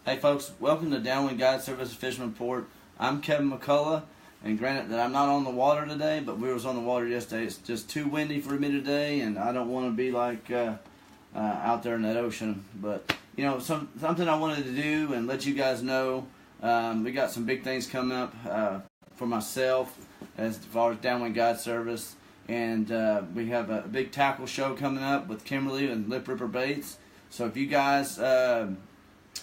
Hey folks, welcome to Downwind Guide Service Fisherman Report. I'm Kevin McCullough, and granted that I'm not on the water today, but we was on the water yesterday. It's just too windy for me today, and I don't want to be like out there in that ocean. But you know, something I wanted to do and let you guys know. We got some big things coming up for myself as far as Downwind Guide Service, and we have a big tackle show coming up with Kimberly and Lip Ripper Baits. So if you guys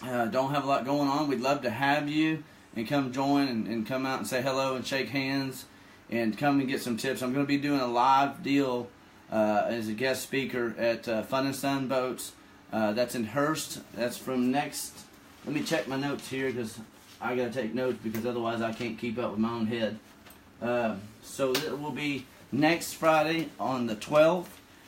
don't have a lot going on, we'd love to have you and come join and come out and say hello and shake hands and come and get some tips. I'm going to be doing a live deal as a guest speaker at Fun and Sun Boats. That's in Hurst. That's from next. Let me check my notes here because I got to take notes because otherwise I can't keep up with my own head. So it will be next Friday on the 12th.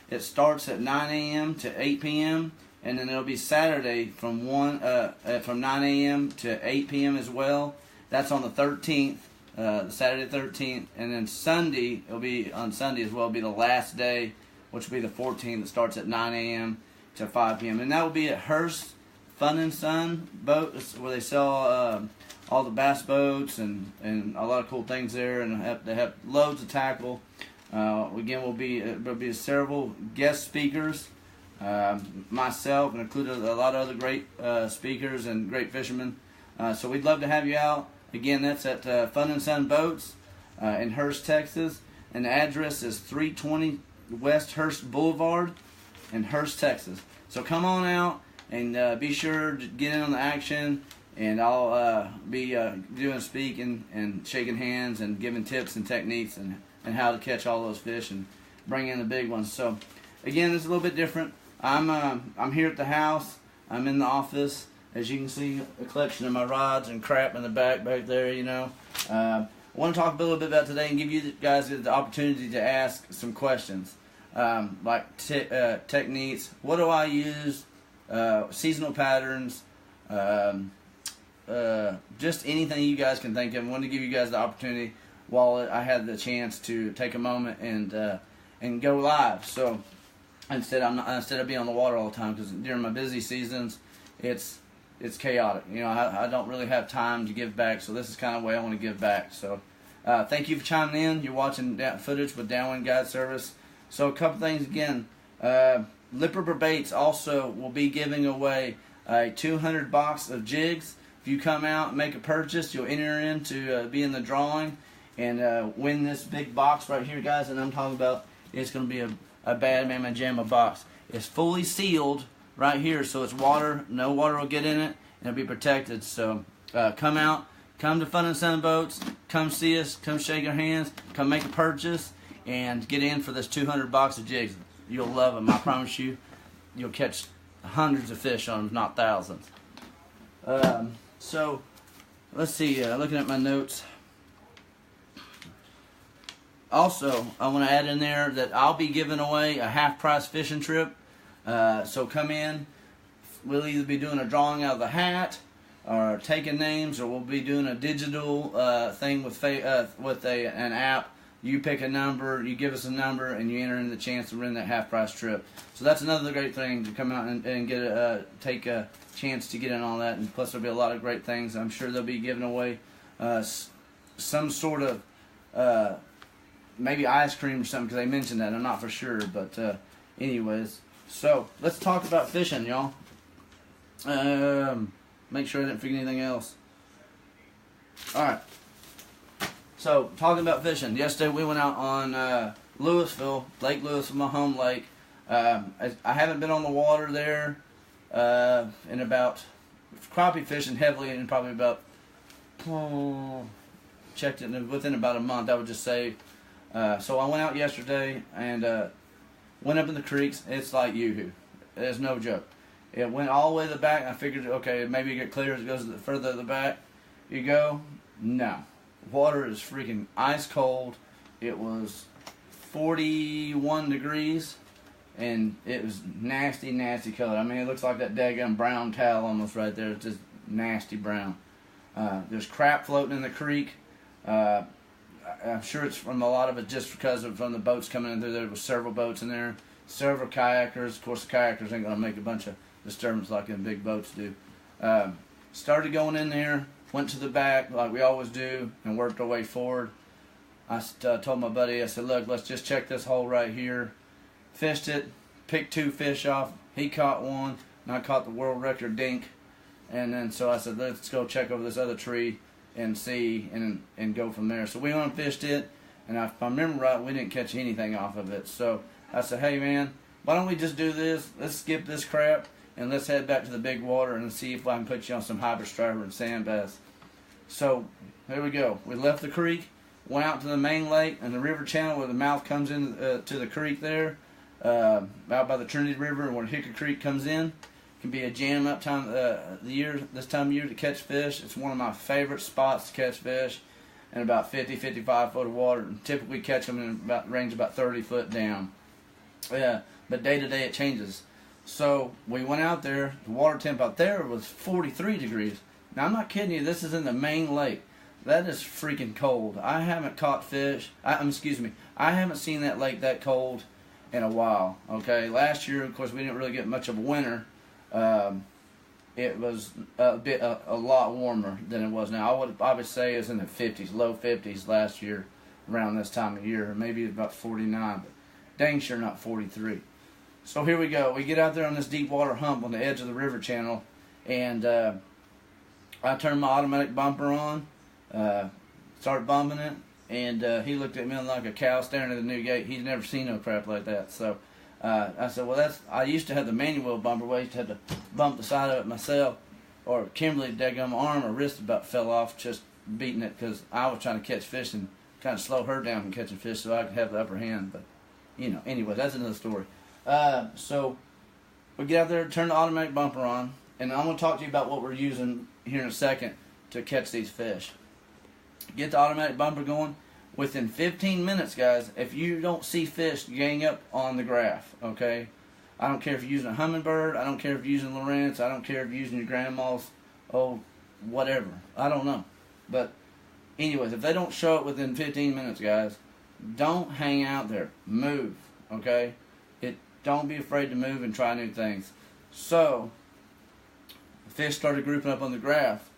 It starts at 9 a.m. to 8 p.m. and then it'll be Saturday from 9 a.m. to 8 p.m. as well. That's on the 13th, the Saturday 13th, and then Sunday it'll be on Sunday as well. It'll be the last day, which will be the 14th. It starts at 9 a.m. to 5 p.m. and that will be at Hurst Fun and Sun Boats, where they sell all the bass boats and a lot of cool things there, and they have loads of tackle. Again, there'll be several guest speakers. Myself, and included a lot of other great speakers and great fishermen. So we'd love to have you out. Again, that's at Fun and Sun Boats in Hurst, Texas. And the address is 320 West Hurst Boulevard in Hurst, Texas. So come on out and be sure to get in on the action. And I'll be doing speaking and shaking hands and giving tips and techniques and how to catch all those fish and bring in the big ones. So again, it's a little bit different. I'm here at the house. I'm in the office. As you can see, a collection of my rods and crap in the back there, you know. I want to talk a little bit about today and give you guys the opportunity to ask some questions. Like techniques. What do I use? Seasonal patterns. Just anything you guys can think of. I want to give you guys the opportunity while I had the chance to take a moment and go live. So instead of being on the water all the time, because during my busy seasons, it's chaotic. You know, I don't really have time to give back, so this is kind of the way I want to give back. So thank you for chiming in. You're watching footage with Downwind Guide Service. So a couple things again. Lip Ripper Baits also will be giving away a 200 box of jigs. If you come out and make a purchase, you'll enter in to be in the drawing and win this big box right here, guys. And I'm talking about, it's going to be a Bad Mama Jamma box. It's fully sealed right here, so it's water. No water will get in it, and it'll be protected. So come out, come to Fun and Sun Boats, come see us, come shake our hands, come make a purchase, and get in for this 200 box of jigs. You'll love them, I promise you. You'll catch hundreds of fish on them, if not thousands. So let's see. Looking at my notes. Also, I want to add in there that I'll be giving away a half-price fishing trip. So come in. We'll either be doing a drawing out of the hat, or taking names, or we'll be doing a digital thing with an app. You pick a number, you give us a number, and you enter in the chance to win that half-price trip. So that's another great thing to come out and get take a chance to get in on that. And plus, there'll be a lot of great things. I'm sure they'll be giving away some sort of maybe ice cream or something, because they mentioned that. I'm not for sure, but anyways. So let's talk about fishing, y'all. Make sure I didn't forget anything else. All right. So talking about fishing. Yesterday we went out on Louisville, Lake Louisville, my home lake. I haven't been on the water there in about crappie fishing heavily in probably about checked it within about a month, I would just say. So I went out yesterday and went up in the creeks. It's like yoo-hoo. There's no joke. It went all the way to the back. I figured, okay, maybe it get clear as it goes further to the back. You go, no. Water is freaking ice cold. It was 41 degrees, and it was nasty, nasty color. I mean, it looks like that daggum brown towel almost right there. It's just nasty brown. There's crap floating in the creek. I'm sure it's from a lot of it just because of from the boats coming in through there. There was several boats in there, several kayakers. Of course, the kayakers ain't going to make a bunch of disturbance like them big boats do. Started going in there, went to the back like we always do, and worked our way forward. I told my buddy, I said, look, let's just check this hole right here. Fished it, picked 2 fish off. He caught one, and I caught the world record dink. And then so I said, let's go check over this other tree and see, and go from there. So we went and fished it, and if I remember right, we didn't catch anything off of it. So I said, hey man, why don't we just do this? Let's skip this crap, and let's head back to the big water and see if I can put you on some hybrid striper and sand bass. So here we go. We left the creek, went out to the main lake and the river channel where the mouth comes in to the creek there, out by the Trinity River where Hickory Creek comes in. It can be a jam up time this time of year to catch fish. It's one of my favorite spots to catch fish, in about 50, 55 foot of water. And typically catch them in about range about 30 foot down. Yeah, but day to day it changes. So we went out there. The water temp out there was 43 degrees. Now I'm not kidding you. This is in the main lake. That is freaking cold. I haven't caught fish. I haven't seen that lake that cold in a while. Okay, last year, of course, we didn't really get much of a winter. It was a lot warmer than it was now. I would say it was in the 50s, low 50s last year around this time of year. Maybe about 49, but dang sure not 43. So here we go. We get out there on this deep water hump on the edge of the river channel, and I turned my automatic bumper on, started bumping it, and he looked at me like a cow staring at a new gate. He's never seen no crap like that. So I said, well, I used to have the manual bumper where I used to have to bump the side of it myself, or Kimberly, daggum arm or wrist about fell off just beating it because I was trying to catch fish and kind of slow her down from catching fish so I could have the upper hand. But, anyway, that's another story. So we get out there, turn the automatic bumper on, and I'm going to talk to you about what we're using here in a second to catch these fish. Get the automatic bumper going. Within 15 minutes, guys, if you don't see fish, gang up on the graph, okay? I don't care if you're using a Humminbird. I don't care if you're using Lawrence. I don't care if you're using your grandma's, whatever. I don't know. But anyways, if they don't show up within 15 minutes, guys, don't hang out there. Move, okay? Don't be afraid to move and try new things. So, the fish started grouping up on the graph.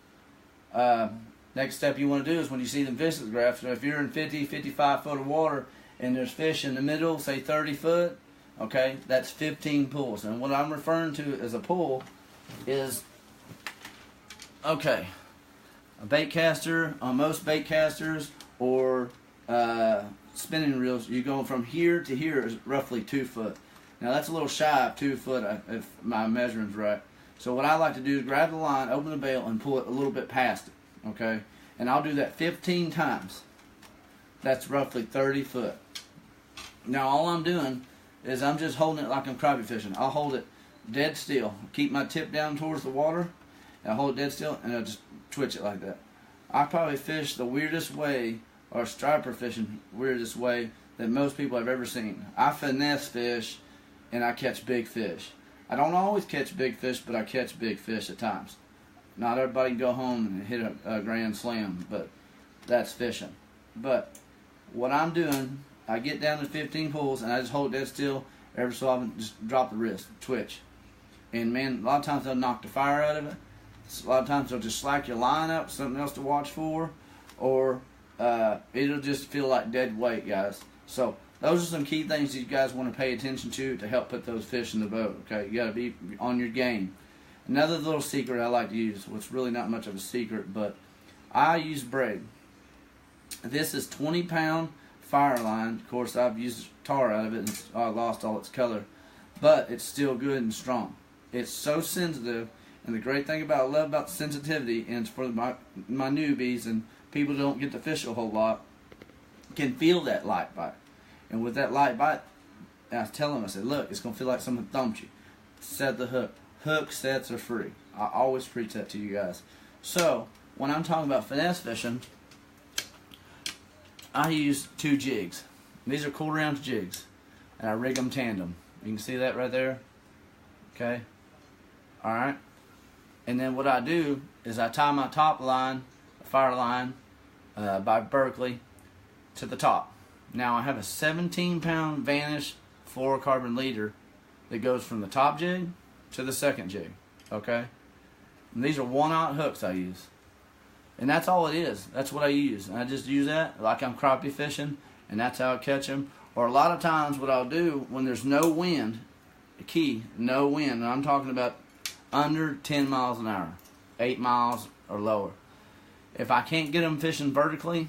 Next step you want to do is when you see them fish at the graph, so if you're in 50, 55 foot of water and there's fish in the middle, say 30 foot, okay, that's 15 pulls. And what I'm referring to as a pull is, okay, a bait caster, on most bait casters or spinning reels, you go from here to here is roughly 2 foot. Now that's a little shy of 2 foot if my measuring's right. So what I like to do is grab the line, open the bail, and pull it a little bit past it. Okay, and I'll do that 15 times. That's roughly 30 foot. Now all I'm doing is I'm just holding it like I'm crappie fishing. I'll hold it dead still, keep my tip down towards the water, and I hold it dead still, and I'll just twitch it like that. I probably fish the weirdest way, or striper fishing weirdest way that most people have ever seen. I finesse fish, and I catch big fish. I don't always catch big fish, but I catch big fish at times. Not everybody can go home and hit a grand slam, but that's fishing. But what I'm doing, I get down to 15 pulls and I just hold dead still. Every so often, just drop the wrist, twitch. And man, a lot of times they'll knock the fire out of it. A lot of times they'll just slack your line up, something else to watch for, or it'll just feel like dead weight, guys. So those are some key things that you guys want to pay attention to help put those fish in the boat. Okay, you got to be on your game. Another little secret I like to use, which is really not much of a secret, but I use braid. This is 20-pound fire line. Of course, I've used tar out of it and I lost all its color, but it's still good and strong. It's so sensitive, and the great thing I love about sensitivity, and it's for my newbies and people who don't get to fish a whole lot, can feel that light bite. And with that light bite, I tell them, I said, look, it's going to feel like someone thumped you. Set the hook. Hook sets are free. I always preach that to you guys. So, when I'm talking about finesse fishing, I use 2 jigs. These are 1/4 ounce jigs. And I rig them tandem. You can see that right there. Okay. Alright. And then what I do is I tie my top line, fire line, by Berkeley, to the top. Now I have a 17-pound Vanish fluorocarbon leader that goes from the top jig to the second jig, okay? And these are 1/0 hooks I use. And that's all it is. That's what I use. And I just use that like I'm crappie fishing, and that's how I catch them. Or a lot of times what I'll do when there's no wind, the key, no wind, and I'm talking about under 10 miles an hour, 8 miles or lower. If I can't get them fishing vertically,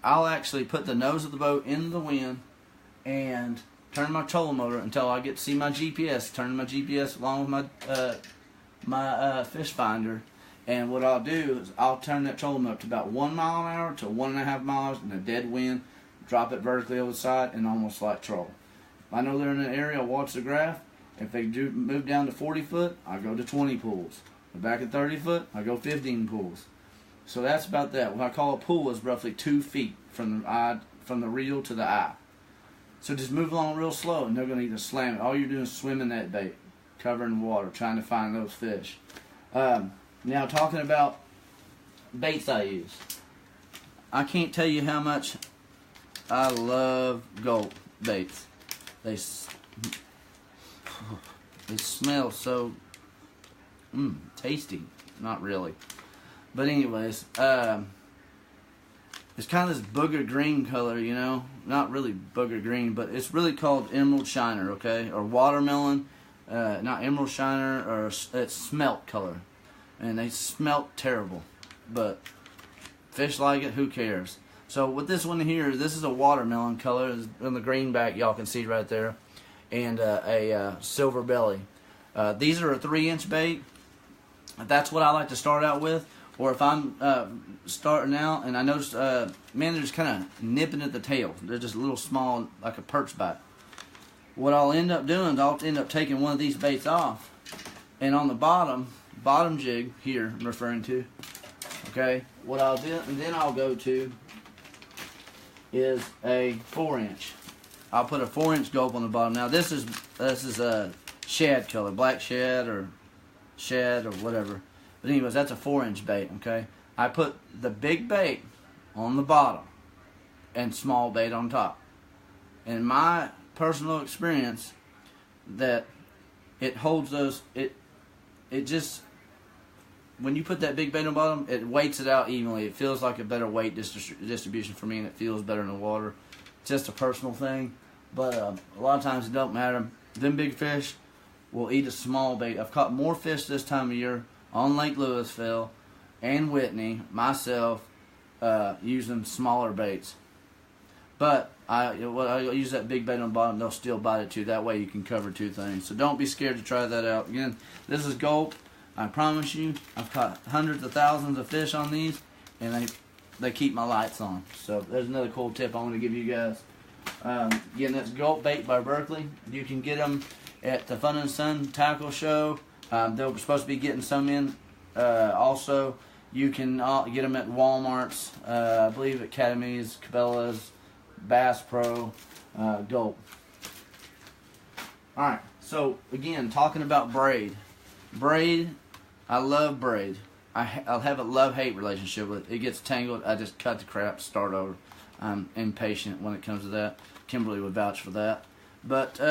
I'll actually put the nose of the boat in the wind and turn my trolling motor until I get to see my GPS, turn my GPS along with my fish finder. And what I'll do is I'll turn that trolling motor to about 1 mile an hour to 1.5 miles in a dead wind, drop it vertically over the side, and almost like troll. If I know they're in an area, I'll watch the graph. If they do move down to 40 foot, I go to 20 pulls. Back at 30 foot, I go 15 pulls. So that's about that. What I call a pull is roughly 2 feet from the reel to the eye. So just move along real slow, and they're going to either slam it. All you're doing is swimming that bait, covering the water, trying to find those fish. Now, talking about baits I use. I can't tell you how much I love gulp baits. They smell so tasty. Not really. But anyways, it's kind of this booger green color, you know. Not really booger green, but it's really called emerald shiner, okay? Or watermelon. Not emerald shiner, or it's smelt color. And they smelt terrible, but fish like it, who cares? So with this one here, this is a watermelon color. On the green back, y'all can see right there, and a silver belly. These are a 3-inch bait. That's what I like to start out with. Or if I'm starting out and I notice, man, they're just kind of nipping at the tail. They're just a little small, like a perch bite. What I'll end up doing is I'll end up taking one of these baits off, and on the bottom jig here I'm referring to, okay, what I'll do, and then I'll go to is a 4-inch. I'll put a 4-inch gulp on the bottom. Now this is a shad color, black shad or shad or whatever. But anyways, that's a 4-inch bait, okay? I put the big bait on the bottom and small bait on top. In my personal experience, that it holds those, it just, when you put that big bait on the bottom, it weights it out evenly. It feels like a better weight distribution for me, and it feels better in the water. It's just a personal thing, but a lot of times it don't matter. Them big fish will eat a small bait. I've caught more fish this time of year on Lake Louisville and Whitney, myself, using smaller baits. But I use that big bait on the bottom, they'll still bite it too. That way you can cover 2 things. So don't be scared to try that out. Again, this is gulp. I promise you, I've caught hundreds of thousands of fish on these, and they keep my lights on. So there's another cool tip I want to give you guys. Again, that's gulp bait by Berkeley. You can get them at the Fun and Sun Tackle Show. They're supposed to be getting some in. Also, you can get them at Walmart's, I believe Academy's, Cabela's, Bass Pro, gulp. Alright, so again, talking about braid. Braid, I love braid. I'll have a love-hate relationship with it. It gets tangled, I just cut the crap, start over. I'm impatient when it comes to that. Kimberly would vouch for that. But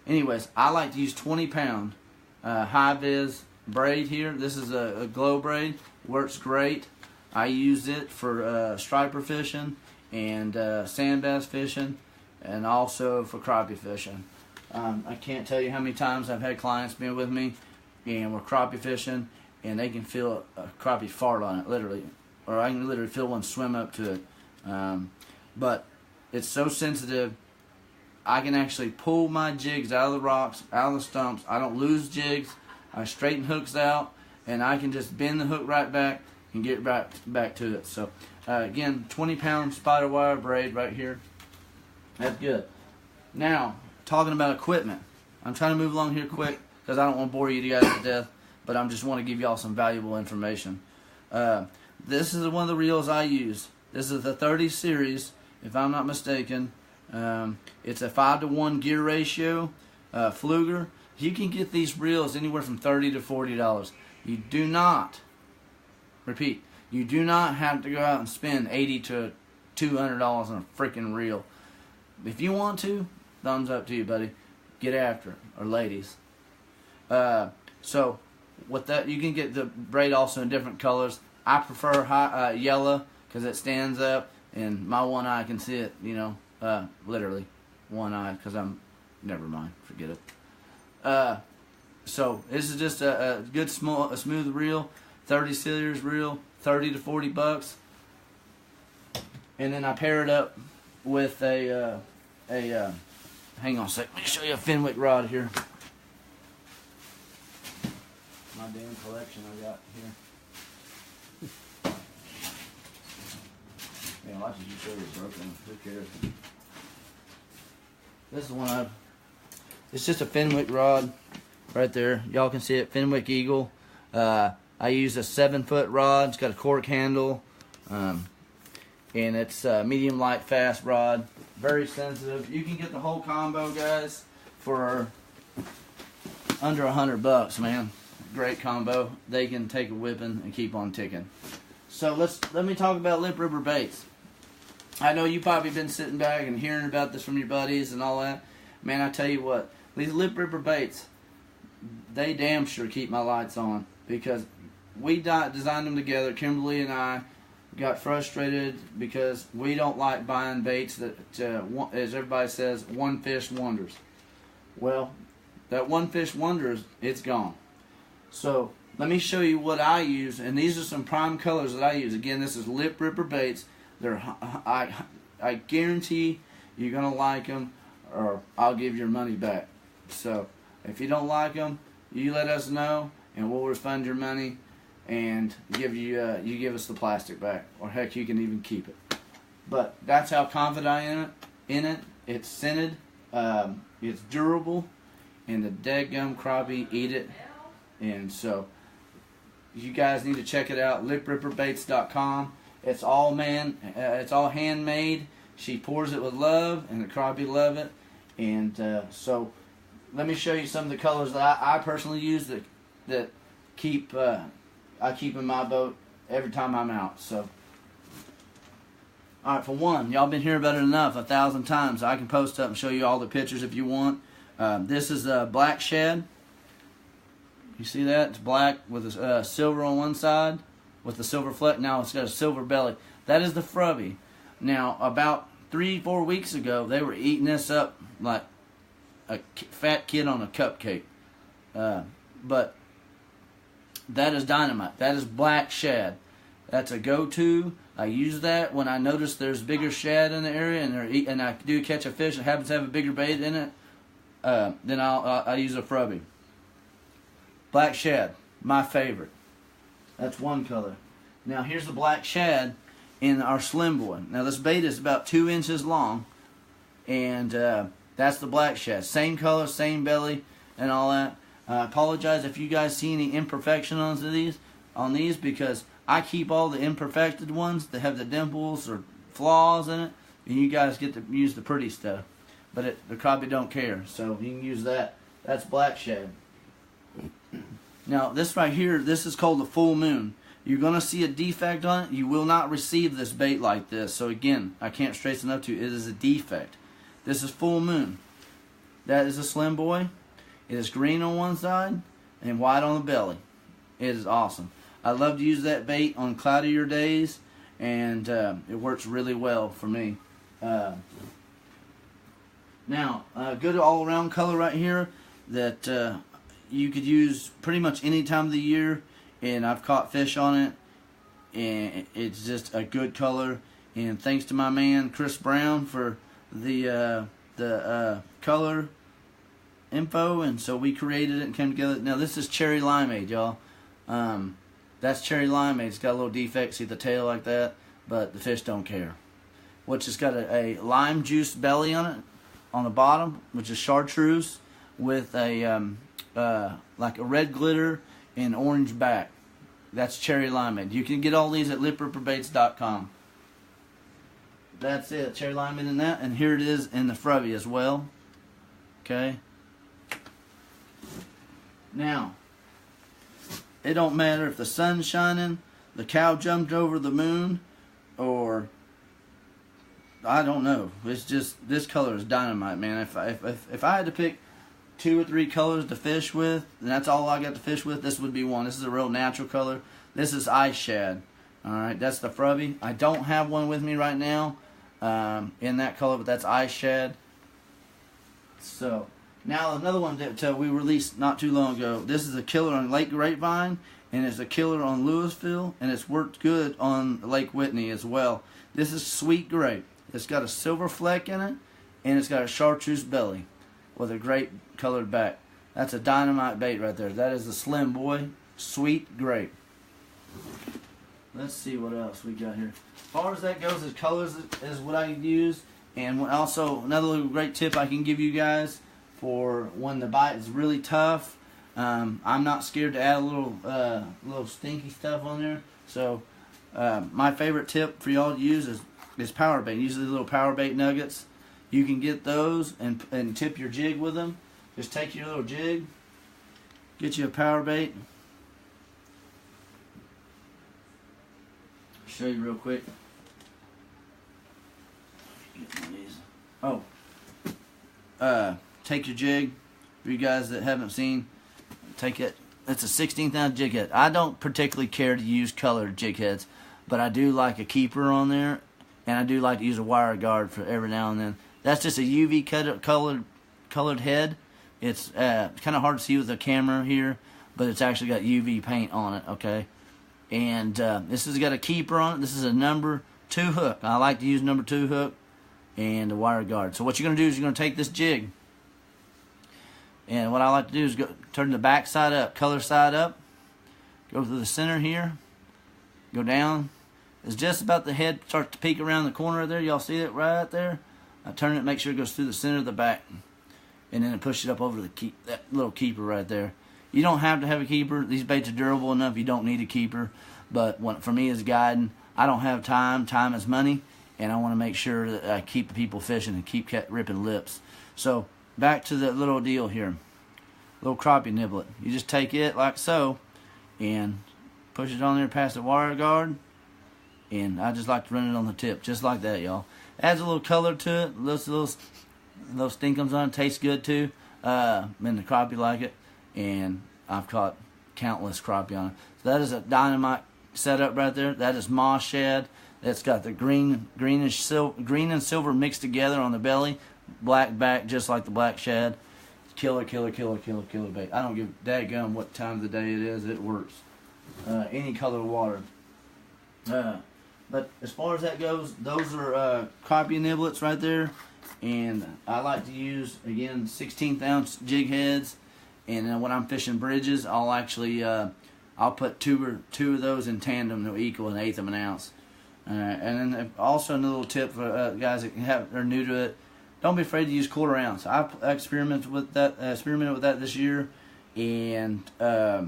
anyways, I like to use 20-pound high-vis braid here. This is a glow braid. Works great. I use it for striper fishing and sand bass fishing, and also for crappie fishing. I can't tell you how many times I've had clients been with me and we're crappie fishing, and they can feel a crappie fart on it, literally, or I can literally feel one swim up to it. But it's so sensitive, I can actually pull my jigs out of the rocks, out of the stumps. I don't lose jigs. I straighten hooks out, and I can just bend the hook right back and get back to it. So again, 20-pound spider wire braid right here. That's good. Now, talking about equipment. I'm trying to move along here quick because I don't want to bore you guys to death, but I just want to give y'all some valuable information. This is one of the reels I use. This is the 30 series, if I'm not mistaken. It's a 5-to-1 gear ratio, Fluger. You can get these reels anywhere from $30 to $40. You do not, repeat, you do not have to go out and spend $80 to $200 on a freaking reel. If you want to, thumbs up to you, buddy. Get after it, or ladies. So With that, you can get the braid also in different colors. I prefer yellow because it stands up, and my one eye can see it. Literally one eye because I'm. Never mind, forget it. So this is just a good smooth reel, 30 scissors reel, 30 to 40 bucks, and then I pair it up with a hang on a sec. Let me show you a Fenwick rod here. My damn collection I got here. Man, watch as you show you're broken. Who cares? This is one it's just a Fenwick rod right there. Y'all can see it, Fenwick Eagle. I use a 7-foot rod. It's got a cork handle. And it's a medium light fast rod. Very sensitive. You can get the whole combo, guys, for under $100, man. Great combo. They can take a whipping and keep on ticking. So let me talk about lip ripper baits. I know you probably been sitting back and hearing about this from your buddies and all that. Man, I tell you what, these lip ripper baits, they damn sure keep my lights on, because we designed them together. Kimberly and I got frustrated because we don't like buying baits that, as everybody says, one fish wonders. Well, that one fish wonders, it's gone. So let me show you what I use, and these are some prime colors that I use. Again, this is lip ripper baits. I guarantee you're gonna like them, or I'll give your money back. So if you don't like them, you let us know, and we'll refund your money and give you give us the plastic back, or heck, you can even keep it. But that's how confident I am in it. It's scented, it's durable, and the deadgum crappie eat it. And so you guys need to check it out, lipripperbaits.com. It's all it's all handmade. She pours it with love, and the crappie love it. And so let me show you some of the colors that I personally use that keep I keep in my boat every time I'm out. So, all right, for one, y'all been hearing about it enough 1,000 times. I can post up and show you all the pictures if you want. This is a black shad. You see that? It's black with a silver on one side with the silver fleck. Now it's got a silver belly. That is the frubby. Now, about 3-4 weeks ago, they were eating this up like a fat kid on a cupcake. But that is dynamite. That is black shad. That's a go-to. I use that when I notice there's bigger shad in the area, and I do catch a fish that happens to have a bigger bait in it. Then I use a frubby. Black shad, my favorite. That's one color. Now here's the black shad in our Slim Boy. Now this bait is about 2 inches long, and that's the black shad. Same color, same belly, and all that. I apologize if you guys see any imperfections on these because I keep all the imperfected ones that have the dimples or flaws in it, and you guys get to use the pretty stuff. But the crappie don't care, so you can use that. That's black shad. Now this right here, this is called the full moon. You're going to see a defect on it. You will not receive this bait like this. So again, I can't stress enough to you, it is a defect. This is full moon. That is a Slim Boy. It is green on one side and white on the belly. It is awesome. I love to use that bait on cloudier days, and it works really well for me. Now, a good all-around color right here that you could use pretty much any time of the year, and I've caught fish on it, and it's just a good color. And thanks to my man Chris Brown for the color info, and so we created it and came together. Now this is cherry limeade, y'all. That's cherry limeade. It's got a little defect, see the tail like that, but the fish don't care. Which has got a lime juice belly on it, on the bottom, which is chartreuse with a like a red glitter and orange back. That's cherry limeade. You can get all these at lipripperbaits.com. That's it, cherry limeade in that, and here it is in the frubby as well. Okay. Now, it don't matter if the sun's shining, the cow jumped over the moon, or I don't know. It's just, this color is dynamite, man. If I had to pick 2 or 3 colors to fish with, and that's all I got to fish with, this would be one. This is a real natural color. This is ice shad. Alright, that's the frubby. I don't have one with me right now in that color, but that's ice shad. So, now another one that we released not too long ago. This is a killer on Lake Grapevine, and it's a killer on Louisville, and it's worked good on Lake Whitney as well. This is Sweet Grape. It's got a silver fleck in it, and it's got a chartreuse belly with a grape colored back. That's a dynamite bait right there. That is the Slim Boy Sweet Grape. Let's see what else we got here. As far as that goes, as colors is what I use. And also, another little great tip I can give you guys for when the bite is really tough. I'm not scared to add a little stinky stuff on there. So, my favorite tip for y'all to use is power bait. Usually little power bait nuggets. You can get those and tip your jig with them. Just take your little jig, get you a power bait. Show you real quick. Take your jig. For you guys that haven't seen, take it. It's a 16th ounce jig head. I don't particularly care to use colored jig heads, but I do like a keeper on there, and I do like to use a wire guard for every now and then. That's just a UV colored head. It's kind of hard to see with the camera here, but it's actually got UV paint on it. Okay, and this has got a keeper on it. This is a number 2 hook. I like to use number 2 hook and a wire guard. So what you're going to do is you're going to take this jig, and what I like to do is turn the back side up, color side up, go through the center here, go down. It's just about the head starts to peek around the corner there. Y'all see it right there? I turn it, make sure it goes through the center of the back, and then I push it up over that little keeper right there. You don't have to have a keeper. These baits are durable enough. You don't need a keeper. But for me as guiding, I don't have time. Time is money, and I want to make sure that I keep the people fishing and keep ripping lips. So back to the little deal here. Little crappie niblet. You just take it like so and push it on there past the wire guard, and I just like to run it on the tip just like that, y'all. Adds a little color to it. Little stinkums on it. Tastes good too. And the crappie like it, and I've caught countless crappie on it. So that is a dynamite setup right there. That is moss shad. That's got the green and silver mixed together on the belly, black back just like the black shad. Killer bait. I don't give a daggum what time of the day it is. It works. Any color of water. But as far as that goes, those are crappie niblets right there. And I like to use, again, 16th ounce jig heads. And then when I'm fishing bridges, I'll actually I'll put two of those in tandem to equal 1/8 of an ounce. And then also another little tip for guys that are new to it: don't be afraid to use 1/4 ounce. I experimented with that this year, and a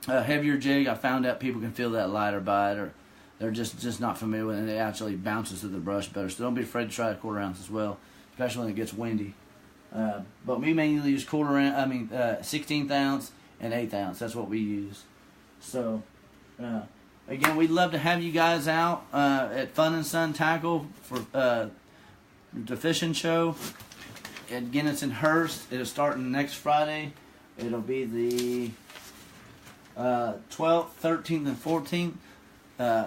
heavier jig, I found out people can feel that lighter bite, or they're just not familiar with it, and it actually bounces through the brush better. So don't be afraid to try a 1/4 ounce as well, especially when it gets windy. But we mainly use 16th ounce and 1/8 ounce. That's what we use. So again, we'd love to have you guys out at Fun and Sun Tackle for the fishing show. Again, it's in Hurst. It'll start next Friday. It'll be the 12th, 13th, and 14th.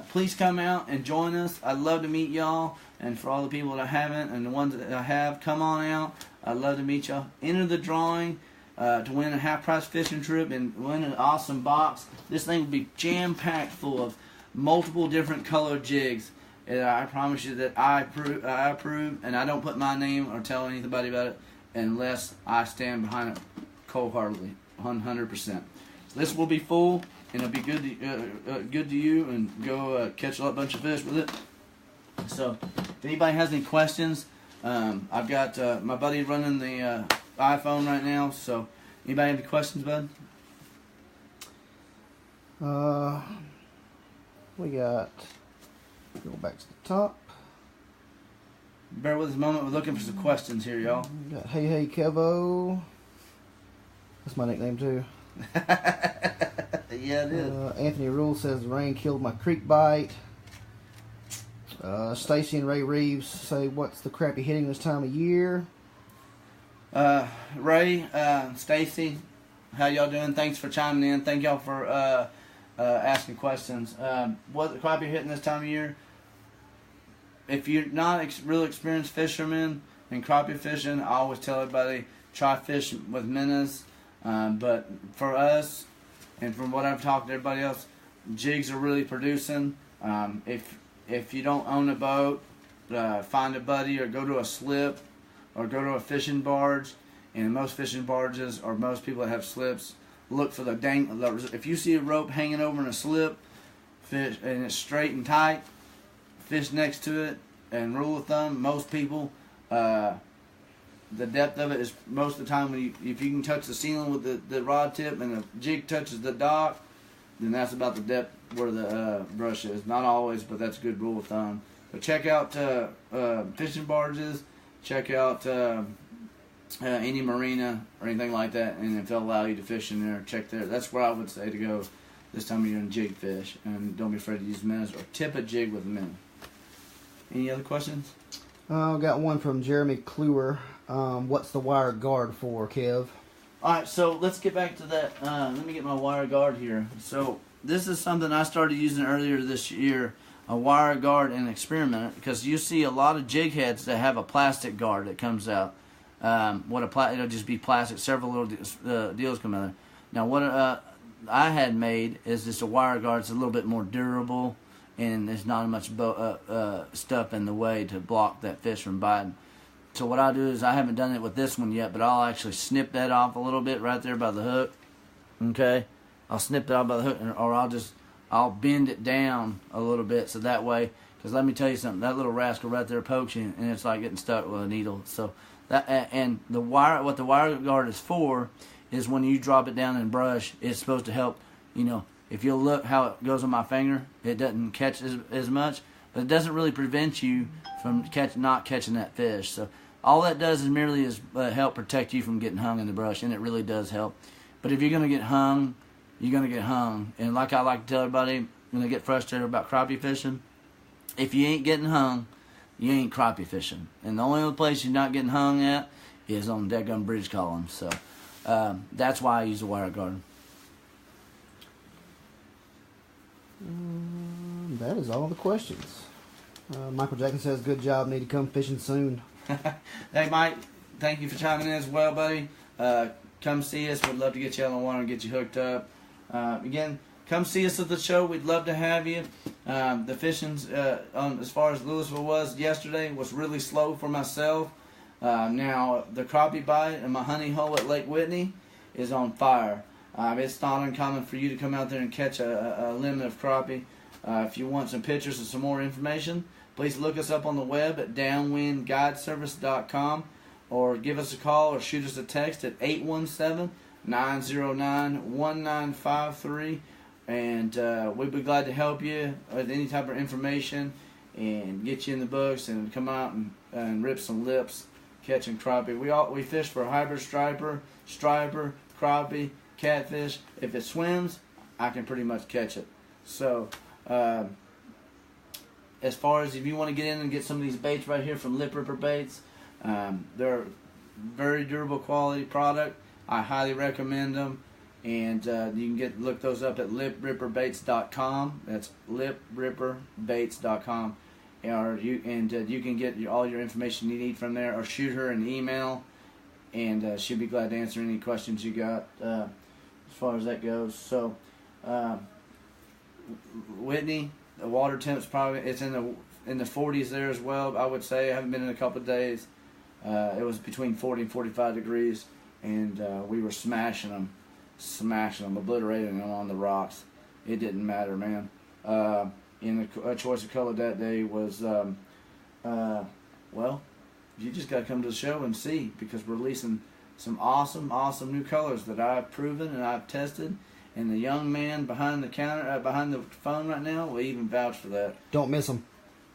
Please come out and join us. I'd love to meet y'all. And for all the people that I haven't and the ones that I have, come on out. I'd love to meet y'all. Enter the drawing to win a half-price fishing trip and win an awesome box. This thing will be jam-packed full of multiple different colored jigs. And I promise you that I approve, and I don't put my name or tell anybody about it unless I stand behind it cold-heartedly, 100%. So this will be full, and it'll be good to you, and go catch a bunch of fish with it. So if anybody has any questions, I've got my buddy running the iPhone right now. So anybody have any questions, bud? We got. Go back to the top. Bear with us a moment. We're looking for some questions here, y'all. We got Hey Kevo. That's my nickname too. Yeah, it is. Anthony Rule says the rain killed my creek bite. Stacy and Ray Reeves say, what's the crappie hitting this time of year? Ray, Stacy, how y'all doing? Thanks for chiming in. Thank y'all for asking questions. What crappie hitting this time of year? If you're not real experienced fisherman in crappie fishing, I always tell everybody try fish with minnows. But for us, and from what I've talked to everybody else, jigs are really producing. If you don't own a boat, find a buddy or go to a slip or go to a fishing barge. And most fishing barges or most people that have slips, look for the if you see a rope hanging over in a slip, fish and it's straight and tight, fish next to it. And rule of thumb, most people, the depth of it is most of the time if you can touch the ceiling with the rod tip and the jig touches the dock, then that's about the depth where the brush is. Not always, but that's a good rule of thumb. But check out fishing barges, check out any marina or anything like that, and if they'll allow you to fish in there, check there. That's where I would say to go this time of year and jig fish. And don't be afraid to use minnows or tip a jig with a minnow. Any other questions? Got one from Jeremy Kluwer. What's the wire guard for, Kev? Alright, so let's get back to that. Let me get my wire guard here. So this is something I started using earlier this year, a wire guard and experiment, because you see a lot of jig heads that have a plastic guard that comes out. It'll just be plastic, several little deals come out there. Now what I had made is just a wire guard. It's a little bit more durable, and there's not much stuff in the way to block that fish from biting. So what I'll do is, I haven't done it with this one yet, but I'll actually snip that off a little bit right there by the hook. Okay, I'll snip that off by the hook, or I'll bend it down a little bit so that way. Because let me tell you something, that little rascal right there pokes you, and it's like getting stuck with a needle. So that, and the wire, what the wire guard is for, is when you drop it down in brush, it's supposed to help. You know, if you'll look how it goes on my finger, it doesn't catch as much, but it doesn't really prevent you from not catching that fish. So all that does is merely help protect you from getting hung in the brush, and it really does help. But if you're going to get hung, you're going to get hung. And like I like to tell everybody when they get frustrated about crappie fishing, if you ain't getting hung, you ain't crappie fishing. And the only other place you're not getting hung at is on deadgum bridge columns. So that's why I use a wire guard. That is all the questions. Michael Jackson says, good job, need to come fishing soon. Hey Mike, thank you for chiming in as well, buddy. Come see us. We'd love to get you out on the water and get you hooked up. Again, come see us at the show. We'd love to have you. The fishing's as far as Louisville was yesterday was really slow for myself. Now the crappie bite and my honey hole at Lake Whitney is on fire. It's not uncommon for you to come out there and catch a limit of crappie. If you want some pictures and some more information, please look us up on the web at downwindguideservice.com, or give us a call or shoot us a text at 817-909-1953, and we'd be glad to help you with any type of information and get you in the books and come out and rip some lips catching crappie. We fish for hybrid striper, crappie, catfish. If it swims, I can pretty much catch it. So as far as if you want to get in and get some of these baits right here from Lip Ripper Baits, they're very durable quality product. I highly recommend them, and you can look those up at lipripperbaits.com. That's lipripperbaits.com, or you can get all your information you need from there, or shoot her an email, and she'll be glad to answer any questions you got as far as that goes. So Whitney, the water temp's probably it's in the 40s there as well. I would say I haven't been in a couple of days. It was between 40 and 45 degrees, and we were smashing them, obliterating them on the rocks. It didn't matter, man. And the choice of color that day was, well, you just got to come to the show and see, because we're releasing some awesome new colors that I've proven and I've tested. And the young man behind the counter, behind the phone right now, will even vouch for that. Don't miss them.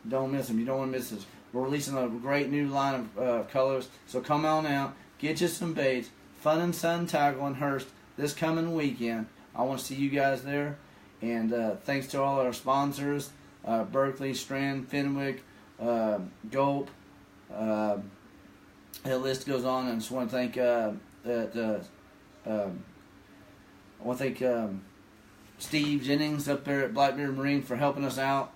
Don't miss them. You don't want to miss this. We're releasing a great new line of colors. So come on out, get you some baits. Fun and Sun Tackle in Hurst this coming weekend. I want to see you guys there. And thanks to all our sponsors, Berkeley, Strand, Fenwick, Gulp, The list goes on, and I just want to thank Steve Jennings up there at Blackbeard Marine for helping us out.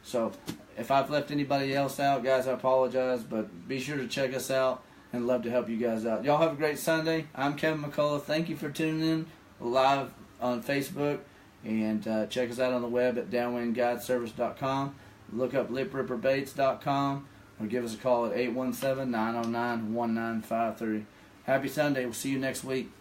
So if I've left anybody else out, guys, I apologize, but be sure to check us out and love to help you guys out. Y'all have a great Sunday. I'm Kevin McCullough. Thank you for tuning in live on Facebook, and check us out on the web at downwindguideservice.com. Look up lipripperbaits.com or give us a call at 817-909-1953. Happy Sunday. We'll see you next week.